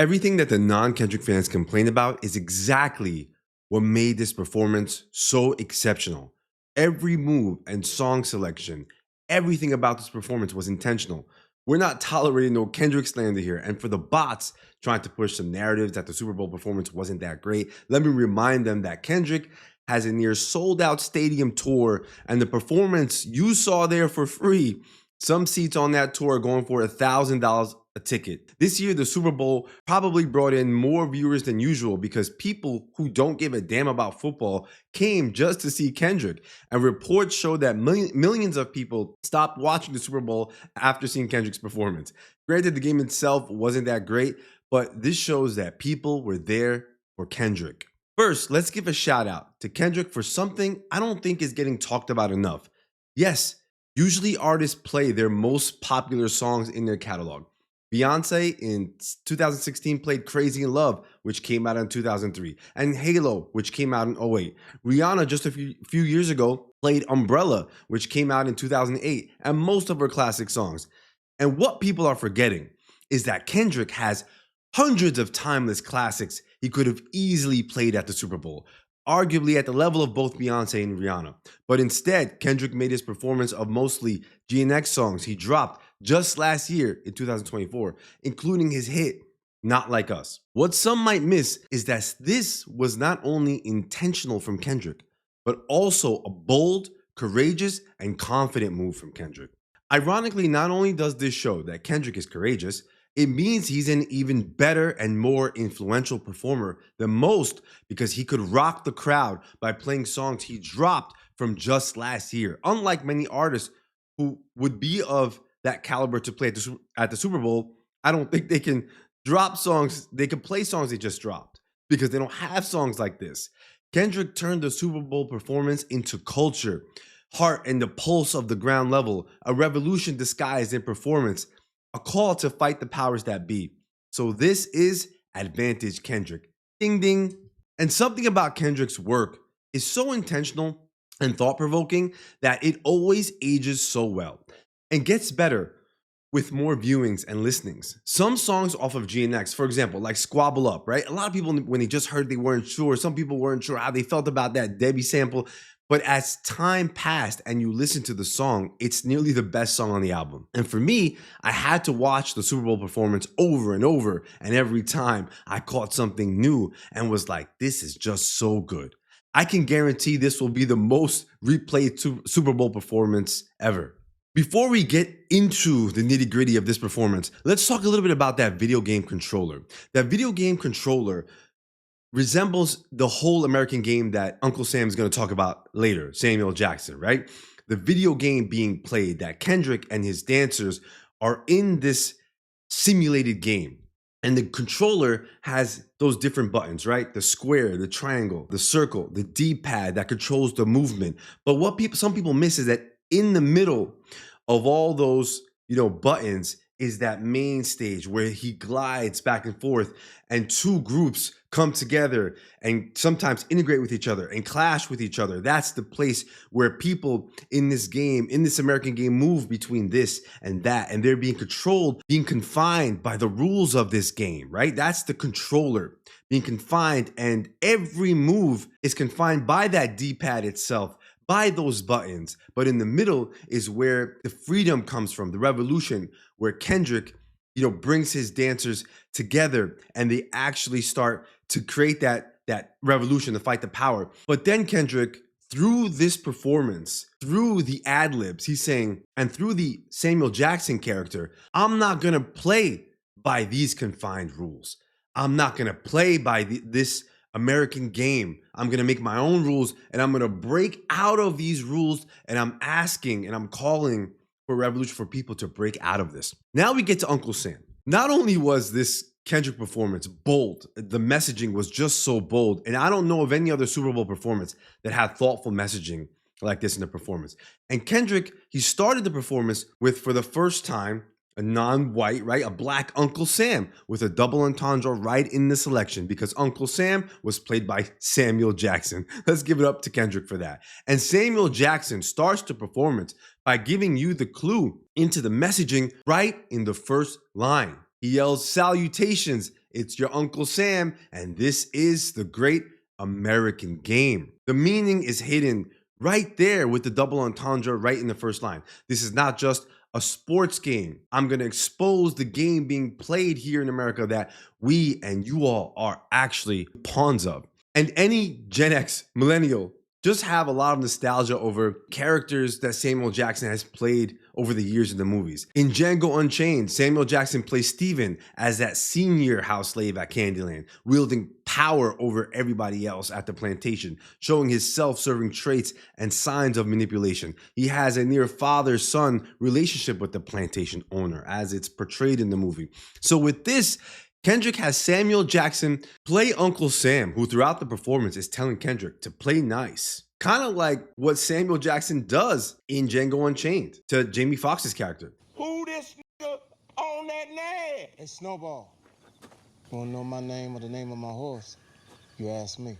Everything that the non-Kendrick fans complain about is exactly what made this performance so exceptional. Every move and song selection, everything about this performance was intentional. We're not tolerating no Kendrick slander here. And for the bots trying to push some narratives that the Super Bowl performance wasn't that great, let me remind them that Kendrick has a near sold out stadium tour, and the performance you saw there for free, some seats on that tour are going for $1,000 a ticket. This year, the Super Bowl probably brought in more viewers than usual because people who don't give a damn about football came just to see Kendrick. And reports show that millions of people stopped watching the Super Bowl after seeing Kendrick's performance. Granted, the game itself wasn't that great, but this shows that people were there for Kendrick. First, let's give a shout out to Kendrick for something I don't think is getting talked about enough. Yes, usually artists play their most popular songs in their catalog. Beyonce in 2016 played Crazy in Love, which came out in 2003, and Halo, which came out in 2008. Rihanna just a few years ago played Umbrella, which came out in 2008, and most of her classic songs. And what people are forgetting is that Kendrick has hundreds of timeless classics he could have easily played at the Super Bowl, arguably at the level of both Beyonce and Rihanna. But instead, Kendrick made his performance of mostly GNX songs he dropped just last year in 2024, including his hit, Not Like Us. What some might miss is that this was not only intentional from Kendrick, but also a bold, courageous, and confident move from Kendrick. Ironically, not only does this show that Kendrick is courageous, it means he's an even better and more influential performer than most because he could rock the crowd by playing songs he dropped from just last year. Unlike many artists who would be of that caliber to play at the Super Bowl, I don't think they can drop songs. They can play songs they just dropped because they don't have songs like this. Kendrick turned the Super Bowl performance into culture, heart and the pulse of the ground level, a revolution disguised in performance, a call to fight the powers that be. So this is Advantage Kendrick. Ding, ding. And something about Kendrick's work is so intentional and thought-provoking that it always ages so well and gets better with more viewings and listenings. Some songs off of GNX, for example, like Squabble Up, right? A lot of people, when they just heard, they weren't sure. Some people weren't sure how they felt about that Debbie sample. But as time passed and you listen to the song, it's nearly the best song on the album. And for me, I had to watch the Super Bowl performance over and over. And every time I caught something new and was like, this is just so good. I can guarantee this will be the most replayed Super Bowl performance ever. Before we get into the nitty-gritty of this performance, let's talk a little bit about that video game controller. That video game controller resembles the whole American game that Uncle Sam is going to talk about later, Samuel Jackson, right? The video game being played that Kendrick and his dancers are in this simulated game. And the controller has those different buttons, right? The square, the triangle, the circle, the D-pad that controls the movement. But what some people miss is that in the middle of all those, buttons is that main stage where he glides back and forth and two groups come together and sometimes integrate with each other and clash with each other. That's the place where people in this game, in this American game, move between this and that. And they're being controlled, being confined by the rules of this game, right? That's the controller being confined. And every move is confined by that D-pad itself, by those buttons. But in the middle is where the freedom comes from, the revolution, where Kendrick, brings his dancers together and they actually start to create that revolution to fight the power. But then Kendrick, through this performance, through the ad libs, he's saying, and through the Samuel Jackson character, I'm not going to play by these confined rules. I'm not going to play by this American game. I'm going to make my own rules and I'm going to break out of these rules. And I'm asking and I'm calling for revolution for people to break out of this. Now we get to Uncle Sam. Not only was this Kendrick performance bold, the messaging was just so bold. And I don't know of any other Super Bowl performance that had thoughtful messaging like this in the performance. And Kendrick, he started the performance with, for the first time, a non-white, right? A black Uncle Sam with a double entendre right in the selection because Uncle Sam was played by Samuel Jackson. Let's give it up to Kendrick for that. And Samuel Jackson starts the performance by giving you the clue into the messaging right in the first line. He yells salutations It's your Uncle Sam, and this is the great American game. The meaning is hidden right there with the double entendre right in the first line. This is not just a sports game. I'm going to expose the game being played here in America that we and you all are actually pawns of. And any Gen X millennial just have a lot of nostalgia over characters that Samuel Jackson has played over the years in the movies. In Django Unchained, Samuel Jackson plays Steven as that senior house slave at Candyland, wielding power over everybody else at the plantation, showing his self-serving traits and signs of manipulation. He has a near father-son relationship with the plantation owner, as it's portrayed in the movie. So with this, Kendrick has Samuel Jackson play Uncle Sam, who throughout the performance is telling Kendrick to play nice. Kind of like what Samuel Jackson does in Django Unchained to Jamie Foxx's character. Who this nigga on that name? It's Snowball. You wanna know my name or the name of my horse? You ask me.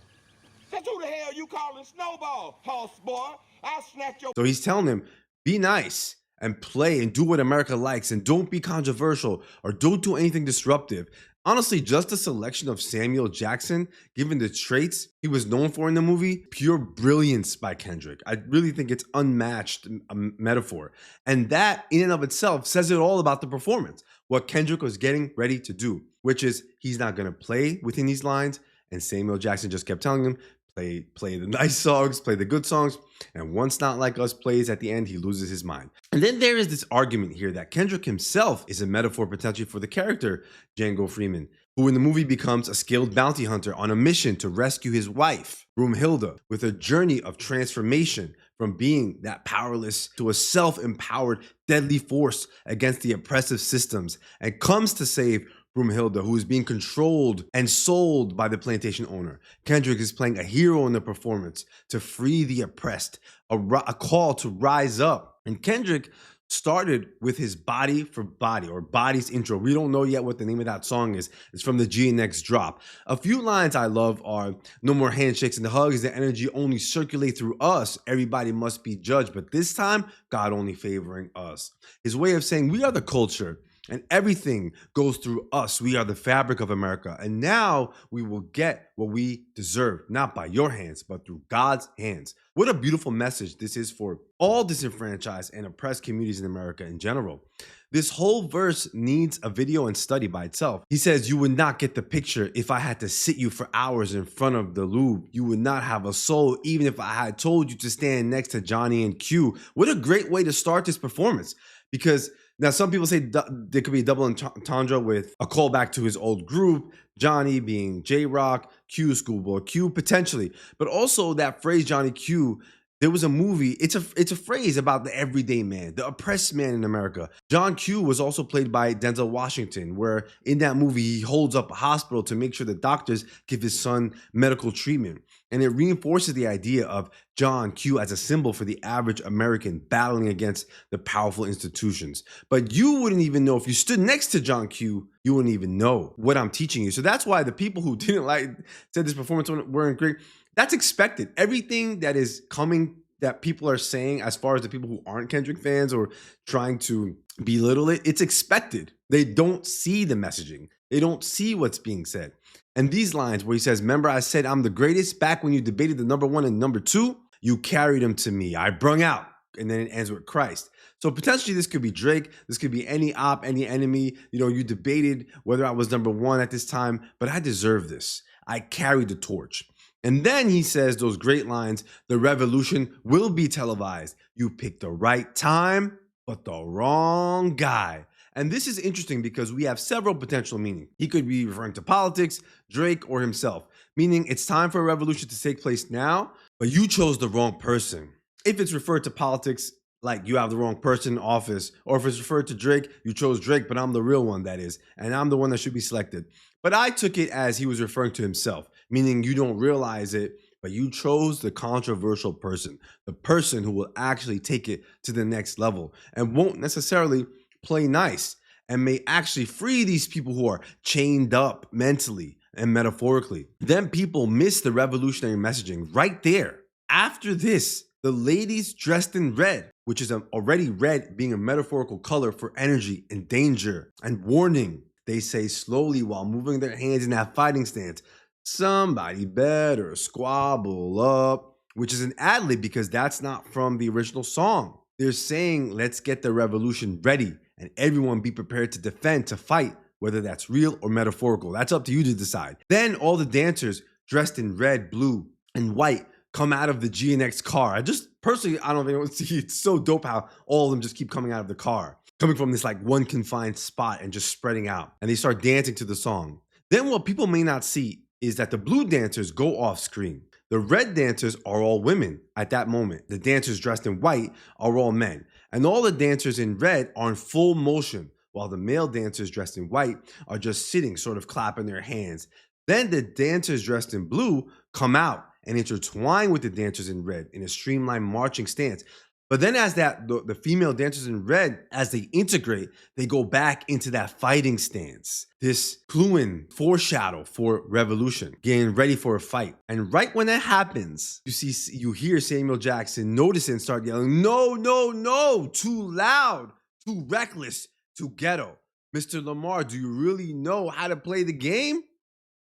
That's who the hell you calling Snowball, horse boy? I'll snatch your... So he's telling him, be nice and play and do what America likes and don't be controversial or don't do anything disruptive. Honestly, just the selection of Samuel Jackson, given the traits he was known for in the movie, pure brilliance by Kendrick. I really think it's unmatched metaphor. And that in and of itself says it all about the performance, what Kendrick was getting ready to do, which is he's not going to play within these lines. And Samuel Jackson just kept telling him, play the nice songs, play the good songs. And once Not Like Us plays at the end, he loses his mind. And then there is this argument here that Kendrick himself is a metaphor potentially for the character Django Freeman, who in the movie becomes a skilled bounty hunter on a mission to rescue his wife, Broomhilda, with a journey of transformation from being that powerless to a self-empowered deadly force against the oppressive systems, and comes to save Broomhilda, who is being controlled and sold by the plantation owner. Kendrick is playing a hero in the performance to free the oppressed, a call to rise up. And Kendrick started with his Body for Body, or Body's intro. We don't know yet what the name of that song is. It's from the GNX drop. A few lines I love are, no more handshakes and hugs, the energy only circulate through us. Everybody must be judged, but this time, God only favoring us. His way of saying we are the culture, and everything goes through us. We are the fabric of America. And now we will get what we deserve, not by your hands, but through God's hands. What a beautiful message this is for all disenfranchised and oppressed communities in America in general. This whole verse needs a video and study by itself. He says, you would not get the picture if I had to sit you for hours in front of the lube. You would not have a soul even if I had told you to stand next to Johnny and Q. What a great way to start this performance. Because now some people say there could be a double entendre with a callback to his old group, Johnny being J-Rock, Q, Schoolboy Q, potentially. But also that phrase, Johnny Q, there was a movie, it's a phrase about the everyday man, the oppressed man in America. John Q was also played by Denzel Washington, where in that movie, he holds up a hospital to make sure the doctors give his son medical treatment. And it reinforces the idea of John Q as a symbol for the average American battling against the powerful institutions. But you wouldn't even know, if you stood next to John Q, you wouldn't even know what I'm teaching you. So that's why the people who didn't said this performance weren't great. That's expected. Everything that is coming that people are saying, as far as the people who aren't Kendrick fans or trying to belittle it, it's expected. They don't see the messaging. They don't see what's being said. And these lines where he says, remember I said I'm the greatest back when you debated the number one and number two? You carried him to me. I brung out. And then it ends with Christ. So potentially this could be Drake. This could be any op, any enemy. You know, you debated whether I was number one at this time, but I deserve this. I carried the torch. And then he says those great lines, the revolution will be televised. You picked the right time, but the wrong guy. And this is interesting because we have several potential meanings. He could be referring to politics, Drake, or himself, meaning it's time for a revolution to take place now, but you chose the wrong person. If it's referred to politics, like you have the wrong person in office, or if it's referred to Drake, you chose Drake, but I'm the real one, that is, and I'm the one that should be selected. But I took it as he was referring to himself, meaning you don't realize it, but you chose the controversial person, the person who will actually take it to the next level and won't necessarily play nice and may actually free these people who are chained up mentally and metaphorically. Then people miss the revolutionary messaging right there. After this, the ladies dressed in red, which is already red being a metaphorical color for energy and danger and warning. They say slowly while moving their hands in that fighting stance, "Somebody better squabble up," which is an ad-lib because that's not from the original song. They're saying, let's get the revolution ready and everyone be prepared to defend, to fight, whether that's real or metaphorical. That's up to you to decide. Then all the dancers dressed in red, blue, and white come out of the GNX car. I just personally, I don't think it's so dope how all of them just keep coming out of the car, coming from this like one confined spot and just spreading out. And they start dancing to the song. Then what people may not see is that the blue dancers go off screen. The red dancers are all women at that moment. The dancers dressed in white are all men. And all the dancers in red are in full motion, while the male dancers dressed in white are just sitting, sort of clapping their hands. Then the dancers dressed in blue come out and intertwine with the dancers in red in a streamlined marching stance. But then as the female dancers in red, as they integrate, they go back into that fighting stance. This cluing foreshadow for revolution, getting ready for a fight. And right when that happens, you hear Samuel Jackson notice it and start yelling, "No, no, no, too loud, too reckless, too ghetto. Mr. Lamar, do you really know how to play the game?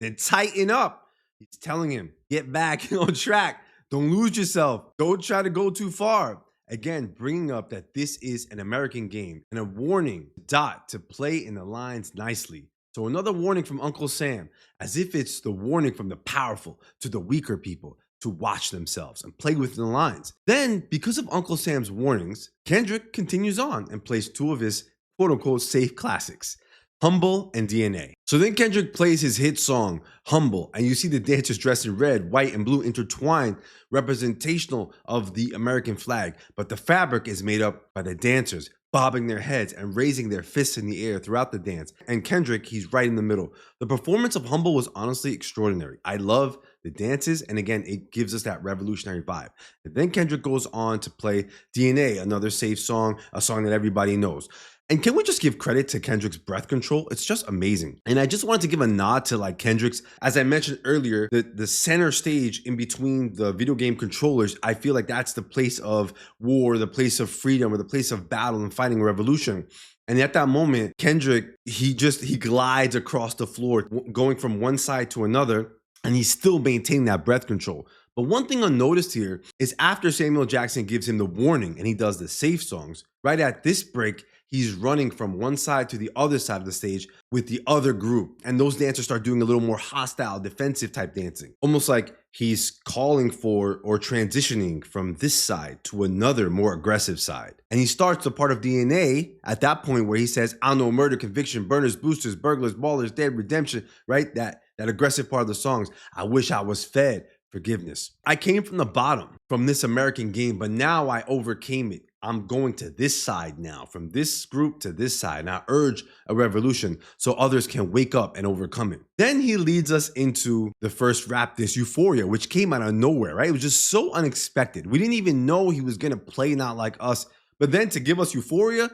Then tighten up." He's telling him, get back on track. Don't lose yourself. Don't try to go too far. Again, bringing up that this is an American game and a warning Dot to play in the lines nicely. So another warning from Uncle Sam, as if it's the warning from the powerful to the weaker people to watch themselves and play within the lines. Then, because of Uncle Sam's warnings, Kendrick continues on and plays two of his quote-unquote safe classics, Humble and DNA. So then Kendrick plays his hit song, Humble, and you see the dancers dressed in red, white, and blue intertwined, representational of the American flag. But the fabric is made up by the dancers, bobbing their heads and raising their fists in the air throughout the dance. And Kendrick, he's right in the middle. The performance of Humble was honestly extraordinary. I love the dances, and again, it gives us that revolutionary vibe. And then Kendrick goes on to play DNA, another safe song, a song that everybody knows. And can we just give credit to Kendrick's breath control? It's just amazing. And I just wanted to give a nod to like Kendrick's, as I mentioned earlier, the center stage in between the video game controllers. I feel like that's the place of war, the place of freedom, or the place of battle and fighting revolution. And at that moment, Kendrick, he glides across the floor, going from one side to another, and he's still maintaining that breath control. But one thing unnoticed here is after Samuel Jackson gives him the warning and he does the safe songs, right at this break, he's running from one side to the other side of the stage with the other group. And those dancers start doing a little more hostile, defensive type dancing. Almost like he's calling for or transitioning from this side to another more aggressive side. And he starts the part of DNA at that point where he says, "I know murder, conviction, burners, boosters, burglars, ballers, dead, redemption," right? That aggressive part of the songs. "I wish I was fed. Forgiveness. I came from the bottom from this American game, but now I overcame it. I'm going to this side now, from this group to this side, and I urge a revolution so others can wake up and overcome it." Then he leads us into the first rap diss, Euphoria, which came out of nowhere, right? It was just so unexpected. We didn't even know he was going to play Not Like Us, but then to give us Euphoria,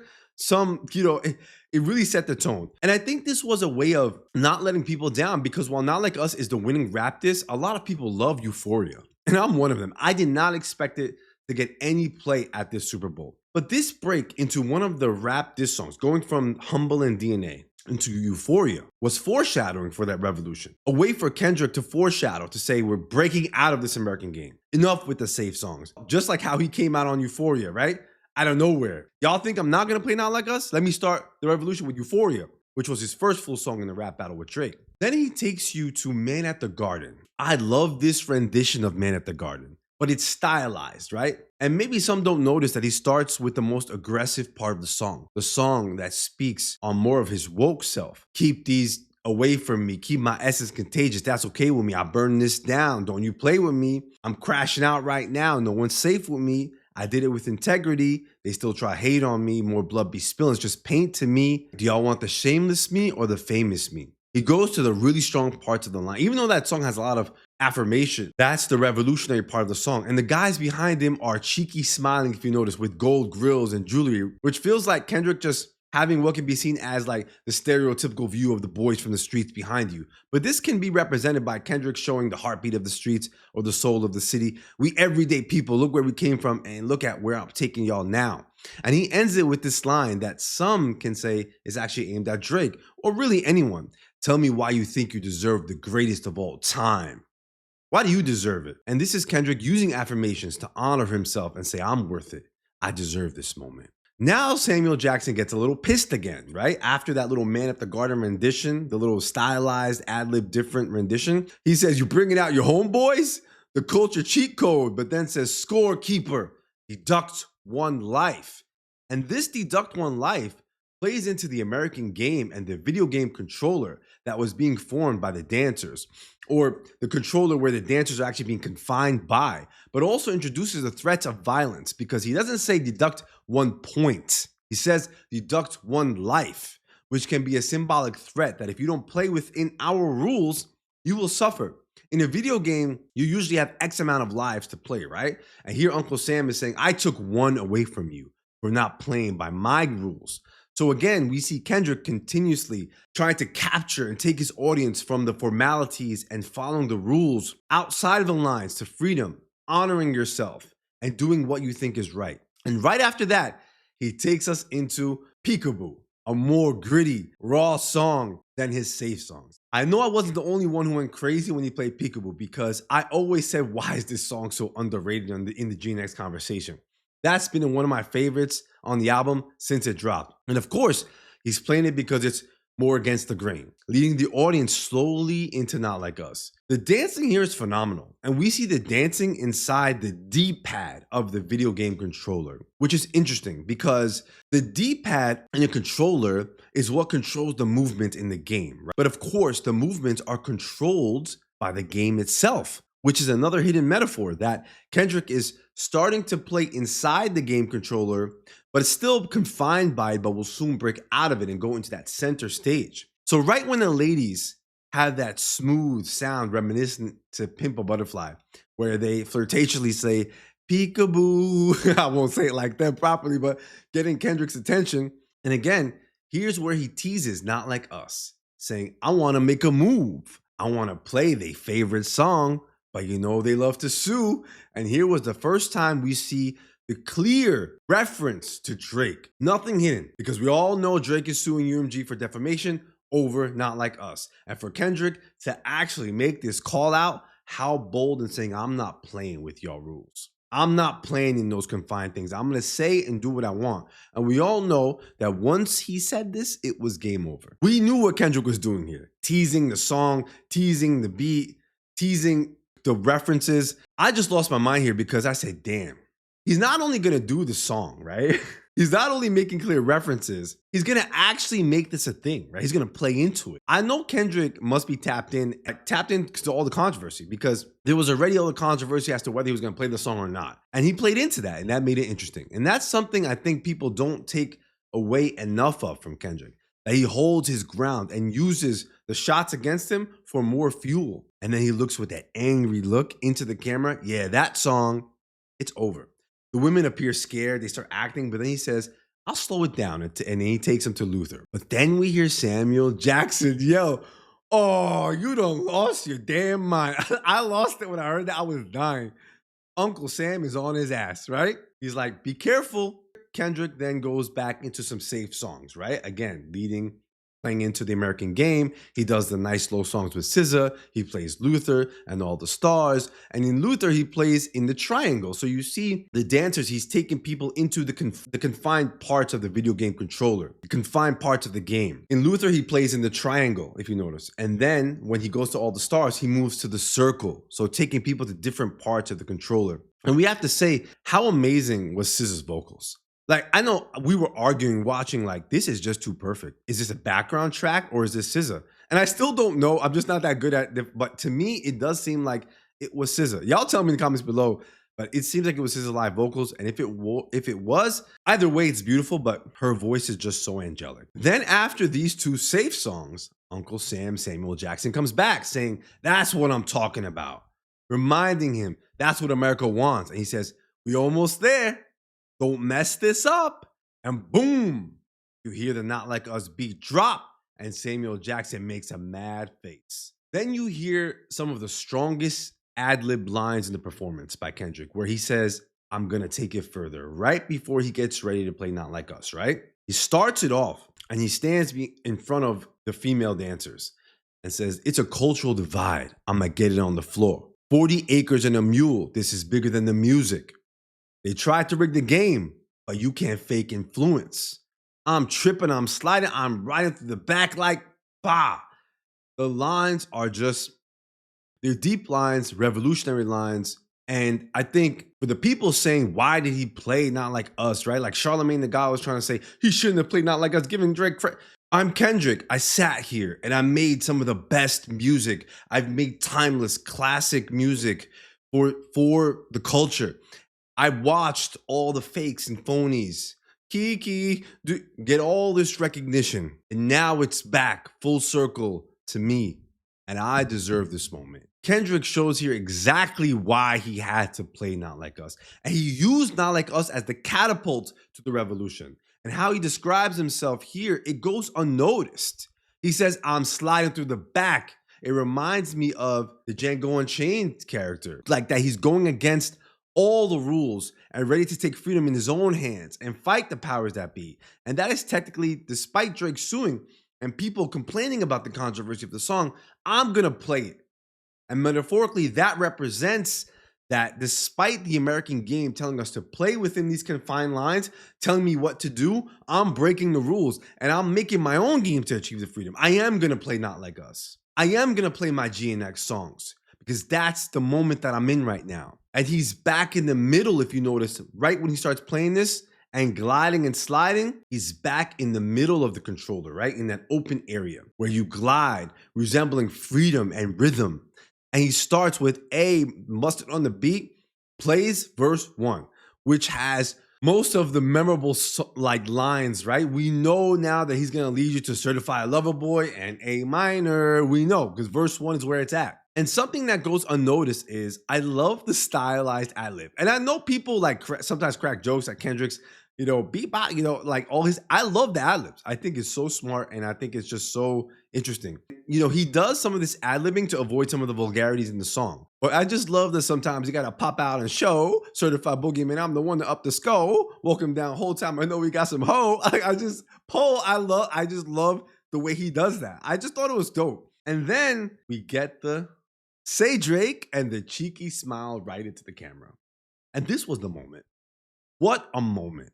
it really set the tone. And I think this was a way of not letting people down, because while Not Like Us is the winning rap diss, a lot of people love Euphoria. And I'm one of them. I did not expect it to get any play at this Super Bowl. But this break into one of the rap diss songs, going from Humble and DNA into Euphoria, was foreshadowing for that revolution. A way for Kendrick to foreshadow, to say we're breaking out of this American game. Enough with the safe songs. Just like how he came out on Euphoria, right? Out of nowhere. Y'all think I'm not gonna play Not Like Us? Let me start the revolution with Euphoria, which was his first full song in the rap battle with Drake. Then he takes you to Man at the Garden. I love this rendition of Man at the Garden, but it's stylized, right? And maybe some don't notice that he starts with the most aggressive part of the song that speaks on more of his woke self. "Keep these away from me, keep my essence contagious, that's okay with me. I burn this down, don't you play with me. I'm crashing out right now, no one's safe with me. I did it with integrity. They still try hate on me. More blood be spilling. It's just paint to me. Do y'all want the shameless me or the famous me?" He goes to the really strong parts of the line. Even though that song has a lot of affirmation, that's the revolutionary part of the song. And the guys behind him are cheeky smiling, if you notice, with gold grills and jewelry, which feels like Kendrick just having what can be seen as like the stereotypical view of the boys from the streets behind you. But this can be represented by Kendrick showing the heartbeat of the streets or the soul of the city. We everyday people, look where we came from and look at where I'm taking y'all now. And he ends it with this line that some can say is actually aimed at Drake or really anyone. Tell me why you think you deserve the greatest of all time. Why do you deserve it? And this is Kendrick using affirmations to honor himself and say, I'm worth it. I deserve this moment. Now Samuel Jackson gets a little pissed again, right? After that little Man at the Garden rendition, the little stylized ad-lib different rendition, he says, you bringing out your homeboys? The culture cheat code, but then says, scorekeeper, deduct one life. And this deduct one life plays into the American game and the video game controller that was being formed by the dancers, or the controller where the dancers are actually being confined by, but also introduces the threat of violence because he doesn't say deduct 1 point. He says deduct one life, which can be a symbolic threat that if you don't play within our rules, you will suffer. In a video game, you usually have X amount of lives to play, right? And here Uncle Sam is saying, I took 1 away from you for not playing by my rules. So again, we see Kendrick continuously trying to capture and take his audience from the formalities and following the rules outside of the lines to freedom, honoring yourself, and doing what you think is right. And right after that, he takes us into Peekaboo, a more gritty, raw song than his safe songs. I know I wasn't the only one who went crazy when he played Peekaboo because I always said, why is this song so underrated in the G-Next conversation? That's been one of my favorites on the album since it dropped. And of course, he's playing it because it's more against the grain, leading the audience slowly into Not Like Us. The dancing here is phenomenal, and we see the dancing inside the D-pad of the video game controller, which is interesting because the D-pad in a controller is what controls the movement in the game, right? But of course, the movements are controlled by the game itself, which is another hidden metaphor that Kendrick is starting to play inside the game controller, but it's still confined by it, but will soon break out of it and go into that center stage. So right when the ladies have that smooth sound reminiscent to Pimp a Butterfly, where they flirtatiously say, peekaboo, I won't say it like that properly, but getting Kendrick's attention. And again, here's where he teases Not Like Us, saying, I want to make a move. I want to play their favorite song, but you know they love to sue. And here was the first time we see the clear reference to Drake. Nothing hidden, because we all know Drake is suing UMG for defamation over Not Like Us. And for Kendrick to actually make this call out, how bold and saying, I'm not playing with your rules. I'm not playing in those confined things. I'm going to say and do what I want. And we all know that once he said this, it was game over. We knew what Kendrick was doing here. Teasing the song, teasing the beat, teasing the references. I just lost my mind here because I said, damn, he's not only going to do the song, right? He's not only making clear references, he's going to actually make this a thing, right? He's going to play into it. I know Kendrick must be tapped in to all the controversy because there was already all the controversy as to whether he was going to play the song or not. And he played into that, and that made it interesting. And that's something I think people don't take away enough of from Kendrick, that he holds his ground and uses the shots against him for more fuel. And then he looks with that angry look into the camera. Yeah, that song, it's over. The women appear scared. They start acting, but then he says, I'll slow it down. And then he takes them to Luther. But then we hear Samuel Jackson yell, oh, you done lost your damn mind. I lost it when I heard that. I was dying. Uncle Sam is on his ass, right? He's like, be careful. Kendrick then goes back into some safe songs, right? Again, playing into the American game. He does the nice slow songs with SZA. He plays Luther and All the Stars. And in Luther, he plays in the triangle. So you see the dancers, he's taking people into the confined parts of the video game controller, the confined parts of the game. In Luther, he plays in the triangle, if you notice. And then when he goes to All the Stars, he moves to the circle. So taking people to different parts of the controller. And we have to say, how amazing was SZA's vocals? Like, I know we were arguing, watching, like, this is just too perfect. Is this a background track or is this SZA? And I still don't know. I'm just not that good at it. But to me, it does seem like it was SZA. Y'all tell me in the comments below. But it seems like it was SZA live vocals. And if it was, either way, it's beautiful. But her voice is just so angelic. Then after these two safe songs, Uncle Sam, Samuel Jackson, comes back saying, that's what I'm talking about. Reminding him, that's what America wants. And he says, we almost there. Don't mess this up. And boom, You hear the Not Like Us beat drop, and Samuel Jackson makes a mad face. Then you hear some of the strongest ad-lib lines in the performance by Kendrick, where he says, I'm gonna take it further, right before he gets ready to play Not Like Us, right? He starts it off and he stands in front of the female dancers and says, it's a cultural divide. I'ma get it on the floor. 40 acres and a mule. This is bigger than the music. They tried to rig the game, but you can't fake influence. I'm tripping, I'm sliding, I'm riding through the back like, bah. The lines are just, they're deep lines, revolutionary lines. And I think for the people saying, why did he play Not Like Us, right? Like Charlamagne the God was trying to say, he shouldn't have played Not Like Us, giving Drake credit. I'm Kendrick. I sat here and I made some of the best music. I've made timeless, classic music for the culture. I watched all the fakes and phonies. Kiki, get all this recognition. And now it's back full circle to me. And I deserve this moment. Kendrick shows here exactly why he had to play Not Like Us. And he used Not Like Us as the catapult to the revolution. And how he describes himself here, it goes unnoticed. He says, I'm sliding through the back. It reminds me of the Django Unchained character. Like that he's going against all the rules and ready to take freedom in his own hands and fight the powers that be. And that is technically, despite Drake suing and people complaining about the controversy of the song, I'm gonna play it. And metaphorically, that represents that despite the American game telling us to play within these confined lines, telling me what to do, I'm breaking the rules and I'm making my own game to achieve the freedom. I am gonna play Not Like Us. I am gonna play my GNX songs because that's the moment that I'm in right now. And he's back in the middle, if you notice, right when he starts playing this and gliding and sliding, he's back in the middle of the controller, right? In that open area where you glide, resembling freedom and rhythm. And he starts with A, Mustard on the beat, plays verse 1, which has most of the memorable like lines, right? We know now that he's gonna lead you to Certified Lover Boy and A minor. We know because verse 1 is where it's at. And something that goes unnoticed is I love the stylized ad-lib. And I know people like sometimes crack jokes at Kendrick's, beatbox, like all his, I love the ad-libs. I think it's so smart and I think it's just so interesting. He does some of this ad-libbing to avoid some of the vulgarities in the song. But I just love that sometimes you gotta pop out and show Certified Boogeyman, I'm the one to up the skull, walk him down whole time. I know we got some hoe. I just love the way he does that. I just thought it was dope. And then we get the Say Drake and the cheeky smile right into the camera. And this was the moment. What a moment.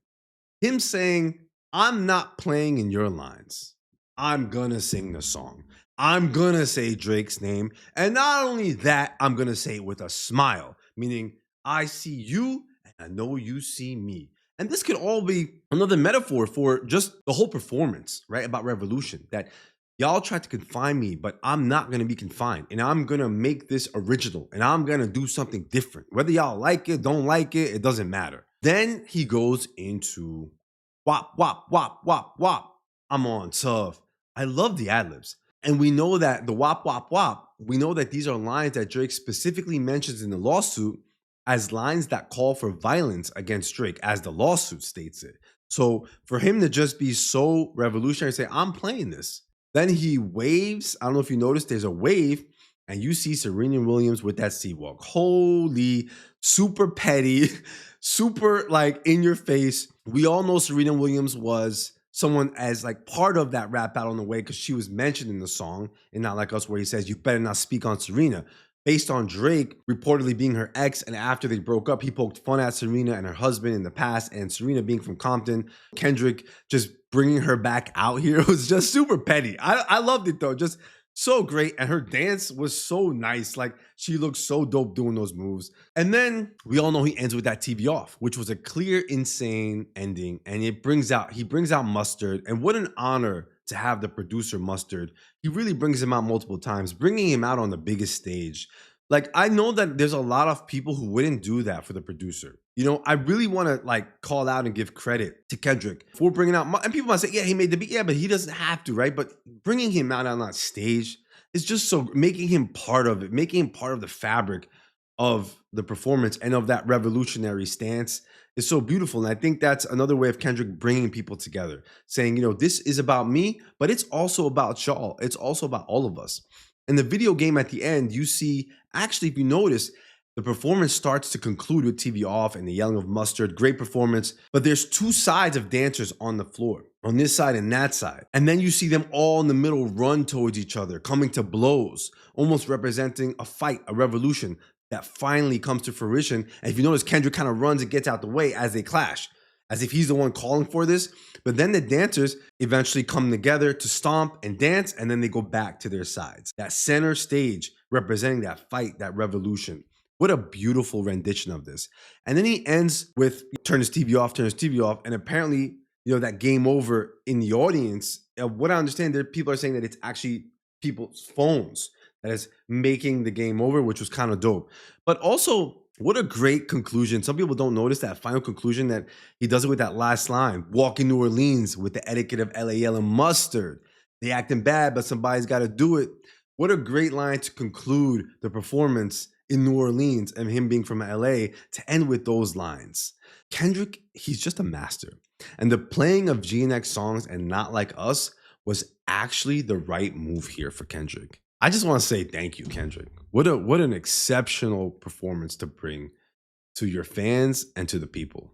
Him saying, I'm not playing in your lines. I'm gonna sing the song. I'm gonna say Drake's name. And not only that, I'm gonna say it with a smile, meaning I see you and I know you see me. And this could all be another metaphor for just the whole performance, right? About revolution, that y'all tried to confine me, but I'm not going to be confined. And I'm going to make this original. And I'm going to do something different. Whether y'all like it, don't like it, it doesn't matter. Then he goes into wop, wop, wop, wop, wop. I'm on tough. I love the ad-libs. And we know that the wop, wop, wop, we know that these are lines that Drake specifically mentions in the lawsuit as lines that call for violence against Drake, as the lawsuit states it. So for him to just be so revolutionary, say, I'm playing this. Then he waves. I don't know if you noticed, there's a wave, and you see Serena Williams with that C-walk. Holy, super petty, super like in your face. We all know Serena Williams was someone as like part of that rap battle in a way because she was mentioned in the song in Not Like Us where he says, you better not speak on Serena. Based on Drake reportedly being her ex, and after they broke up, he poked fun at Serena and her husband in the past, and Serena being from Compton, Kendrick just bringing her back out here was just super petty. I loved it though, just so great, and her dance was so nice. Like she looked so dope doing those moves. And then we all know he ends with that TV off, which was a clear, insane ending, and he brings out Mustard, and what an honor to have the producer Mustard. He really brings him out multiple times, bringing him out on the biggest stage. Like, I know that there's a lot of people who wouldn't do that for the producer. I really want to like call out and give credit to Kendrick for bringing out, and people might say, yeah, he made the beat. Yeah, but he doesn't have to, right? But bringing him out on that stage is just so, making him part of it, making him part of the fabric of the performance and of that revolutionary stance is so beautiful. And I think that's another way of Kendrick bringing people together, saying, this is about me, but it's also about y'all. It's also about all of us. In the video game at the end, you see, actually, if you notice, the performance starts to conclude with TV off and the yelling of mustard. Great performance. But there's two sides of dancers on the floor, on this side and that side. And then you see them all in the middle run towards each other, coming to blows, almost representing a fight, a revolution that finally comes to fruition. And if you notice, Kendrick kind of runs and gets out the way as they clash, as if he's the one calling for this. But then the dancers eventually come together to stomp and dance, and then they go back to their sides. That center stage representing that fight, that revolution. What a beautiful rendition of this. And then he ends with turn his TV off, and apparently, that game over in the audience, what I understand, there people are saying that it's actually people's phones that is making the game over, which was kind of dope. But also, what a great conclusion. Some people don't notice that final conclusion that he does it with that last line, walk in New Orleans with the etiquette of LAL and mustard. They acting bad, but somebody's got to do it. What a great line to conclude the performance in New Orleans and him being from LA to end with those lines. Kendrick, he's just a master. And the playing of GNX songs and Not Like Us was actually the right move here for Kendrick. I just want to say thank you, Kendrick. What an exceptional performance to bring to your fans and to the people.